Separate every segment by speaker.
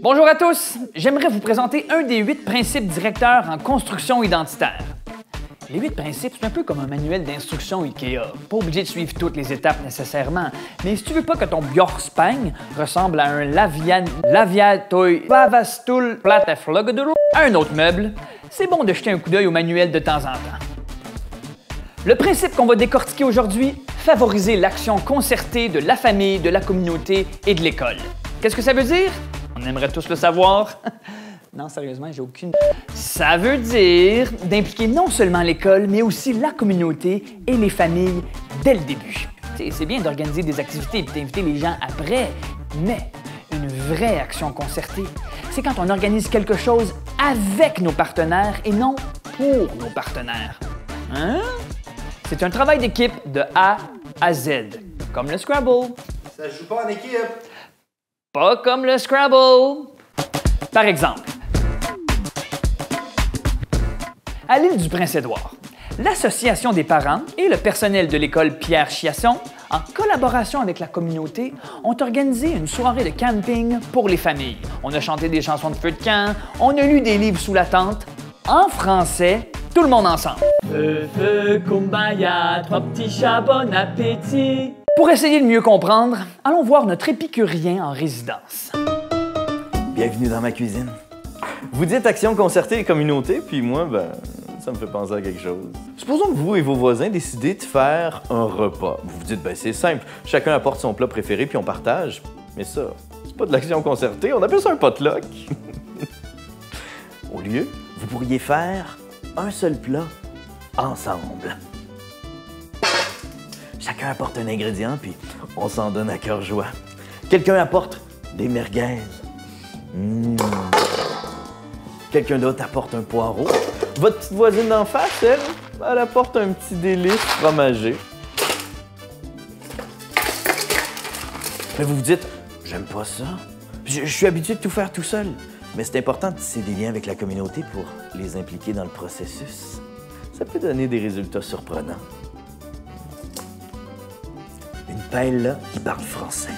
Speaker 1: Bonjour à tous, j'aimerais vous présenter un des 8 principes directeurs en construction identitaire. Les 8 principes, c'est un peu comme un manuel d'instruction IKEA. Pas obligé de suivre toutes les étapes nécessairement, mais si tu veux pas que ton Björkspäng ressemble à un Laviatoi Pavastul Plateflogaduru, un autre meuble, c'est bon de jeter un coup d'œil au manuel de temps en temps. Le principe qu'on va décortiquer aujourd'hui, favoriser l'action concertée de la famille, de la communauté et de l'école. Qu'est-ce que ça veut dire? On aimerait tous le savoir. Non, sérieusement, j'ai aucune... Ça veut dire d'impliquer non seulement l'école, mais aussi la communauté et les familles dès le début. C'est bien d'organiser des activités et d'inviter les gens après, mais une vraie action concertée, c'est quand on organise quelque chose avec nos partenaires et non pour nos partenaires. Hein? C'est un travail d'équipe de A à Z, comme le Scrabble.
Speaker 2: Ça se joue pas en équipe.
Speaker 1: Pas comme le Scrabble. Par exemple, à l'île du Prince-Édouard, l'Association des parents et le personnel de l'école Pierre Chiasson, en collaboration avec la communauté, ont organisé une soirée de camping pour les familles. On a chanté des chansons de feu de camp, on a lu des livres sous la tente, en français, tout le monde ensemble. Feu, feu, kumbaya, 3 petits chats, bon appétit. Pour essayer de mieux comprendre, allons voir notre épicurien en résidence.
Speaker 3: Bienvenue dans ma cuisine. Vous dites action concertée et communauté, puis moi, ça me fait penser à quelque chose. Supposons que vous et vos voisins décidez de faire un repas. Vous vous dites, c'est simple, chacun apporte son plat préféré puis on partage. Mais ça, c'est pas de l'action concertée, on appelle ça un potluck. Au lieu, vous pourriez faire un seul plat ensemble. Chacun apporte un ingrédient, puis on s'en donne à cœur joie. Quelqu'un apporte des merguez. Quelqu'un d'autre apporte un poireau. Votre petite voisine d'en face, elle apporte un petit délice fromagé. Mais vous vous dites, j'aime pas ça. Je suis habitué de tout faire tout seul. Mais c'est important de tisser des liens avec la communauté pour les impliquer dans le processus. Ça peut donner des résultats surprenants. Une paella qui parle français.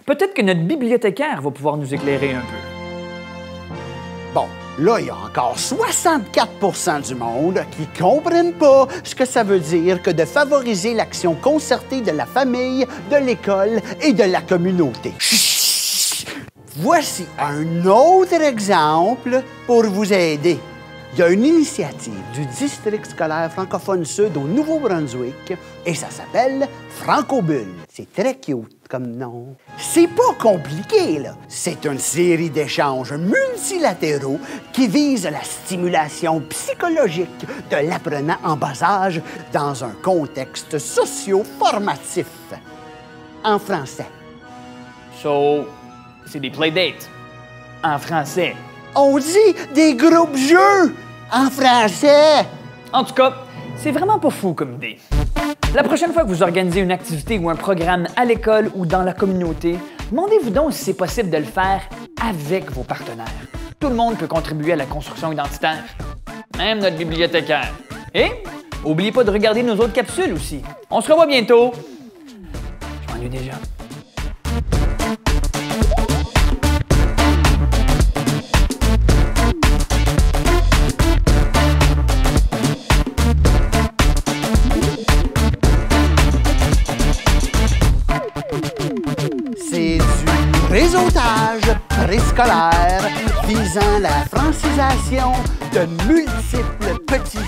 Speaker 1: Peut-être que notre bibliothécaire va pouvoir nous éclairer un peu.
Speaker 4: Bon, là, il y a encore 64 du monde qui ne comprennent pas ce que ça veut dire que de favoriser l'action concertée de la famille, de l'école et de la communauté. Chut! Voici un autre exemple pour vous aider. Il y a une initiative du district scolaire francophone sud au Nouveau-Brunswick et ça s'appelle Francobulle. C'est très cute comme nom. C'est pas compliqué, là. C'est une série d'échanges multilatéraux qui visent la stimulation psychologique de l'apprenant en bas âge dans un contexte socio-formatif. En français.
Speaker 1: So, c'est des playdates. En français.
Speaker 4: On dit des groupes jeux en français.
Speaker 1: En tout cas, c'est vraiment pas fou comme idée. La prochaine fois que vous organisez une activité ou un programme à l'école ou dans la communauté, demandez-vous donc si c'est possible de le faire avec vos partenaires. Tout le monde peut contribuer à la construction identitaire, même notre bibliothécaire. Et n'oubliez pas de regarder nos autres capsules aussi. On se revoit bientôt. Je m'ennuie déjà.
Speaker 4: C'est du réseautage préscolaire visant la francisation de multiples petits